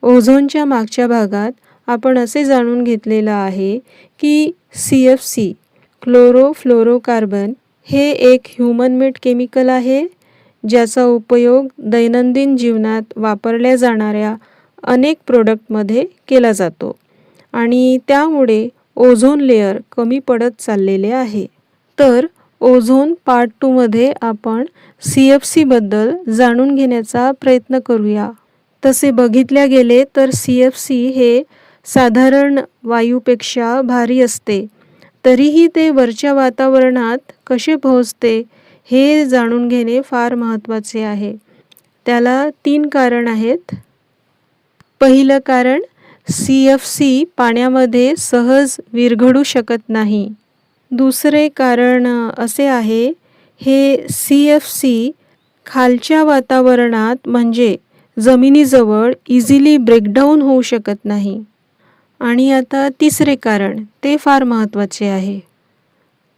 ओझोनच्या मागच्या भागात आपण असे जाणून घेतलेलं आहे की CFC क्लोरोफ्लोरोकार्बन हे एक ह्यूमन मेड केमिकल आहे, ज्याचा उपयोग दैनंदिन जीवनात वापरल्या जाणाऱ्या अनेक प्रोडक्टमध्ये केला जातो आणि त्यामुळे ओझोन लेयर कमी पडत चाललेले आहे. तर ओझोन पार्ट 2 मध्ये आपण CFC बद्दल जाणून घेण्याचा प्रयत्न करूया. तसे बघितल्या गेले तर CFC हे साधारण वायूपेक्षा भारी असते, तरीही ते वरच्या वातावरणात कसे पोहोचते हे जाणून घेणे फार महत्त्वाचे आहे. त्याला 3 कारण आहेत. पहिलं कारण, CFC पाण्यामध्ये सहज विरघळू शकत नाही. दुसरे कारण असे आहे, हे CFC खालच्या वातावरणात म्हणजे जमिनीजवळ इझिली ब्रेकडाऊन होऊ शकत नाही. आणि आता तिसरे कारण, ते फार महत्त्वाचे आहे.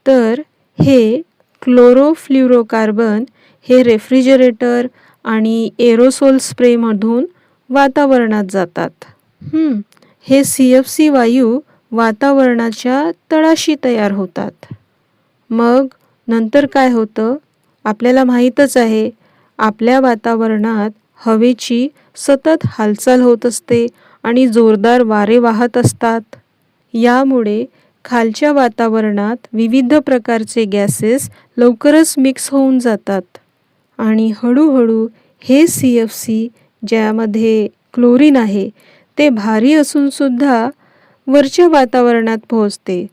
तर हे क्लोरोफ्लोरोकार्बन हे रेफ्रिजरेटर आणि एरोसोल स्प्रेमधून वातावरणात जातात. हे CFC वायू वातावरणाच्या तळाशी तयार होतात. मग नंतर काय होतं? आपल्याला माहीतच आहे, आपल्या वातावरणात हवेची सतत हालचाल होत असते आणि जोरदार वारे वाहत असतात. यामुळे खालच्या वातावरणात विविध प्रकारचे गॅसेस लवकरच मिक्स होऊन जातात आणि हळूहळू हे CFC, ज्यामध्ये क्लोरीन आहे, ते भारी असून सुद्धा वरच्या वातावरणात पोहोचते.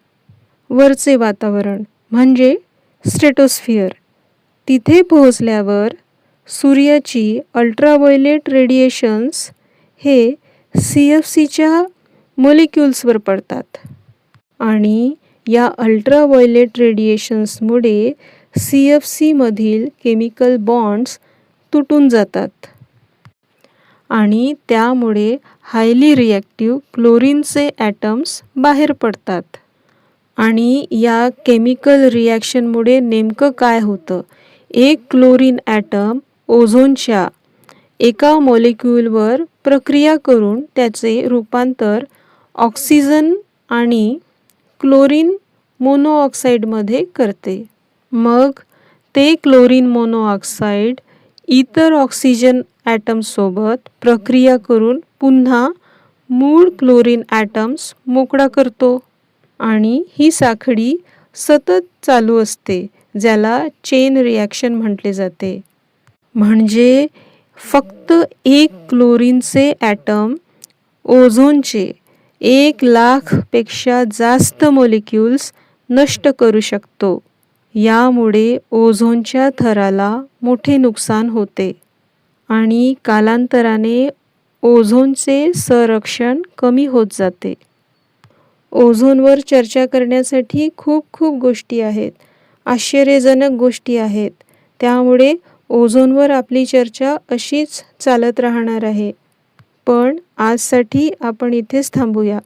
वरचे वातावरण म्हणजे स्ट्रेटोस्फिअर. तिथे पोहोचल्यावर सूर्याची अल्ट्राव्हायोलेट रेडिएशन्स हे CFCच्या मॉलिक्युल्सवर पडतात आणि या अल्ट्राव्हायोलेट रेडिएशन्समुळे CFC मधील केमिकल बॉन्ड्स तुटून जातात आणि त्यामुळे हायली रिॲक्टिव्ह क्लोरीनचे ॲटम्स बाहेर पडतात. आणि या केमिकल रिॲक्शनमुळे नेमकं काय होतं? एक क्लोरीन ॲटम ओझोनच्या एका मॉलिक्यूलवर प्रक्रिया करून त्याचे रूपांतर ऑक्सिजन आणि क्लोरीन मोनोऑक्साईडमध्ये करते. मग ते क्लोरीन मोनोऑक्साईड इतर ऑक्सिजन ॲटम्ससोबत प्रक्रिया करून पुन्हा मूळ क्लोरीन ॲटम्स मोकळा करतो आणि ही साखळी सतत चालू असते, ज्याला चेन रिॲक्शन म्हटले जाते. म्हणजे फक्त एक क्लोरीनचे ॲटम ओझोनचे 1,00,000 पेक्षा जास्त मॉलिक्युल्स नष्ट करू शकतो. यामुळे ओझोनच्या थराला मोठे नुकसान होते आणि कालांतराने ओझोनचे संरक्षण कमी होत जाते. ओझोनवर चर्चा करण्यासाठी खूप गोष्टी आहेत, आश्चर्यजनक गोष्टी आहेत. त्यामुळे ओझोनवर आपली चर्चा अशीच चालत राहणार आहे. पण आजसाठी आपण इथेच थांबूया.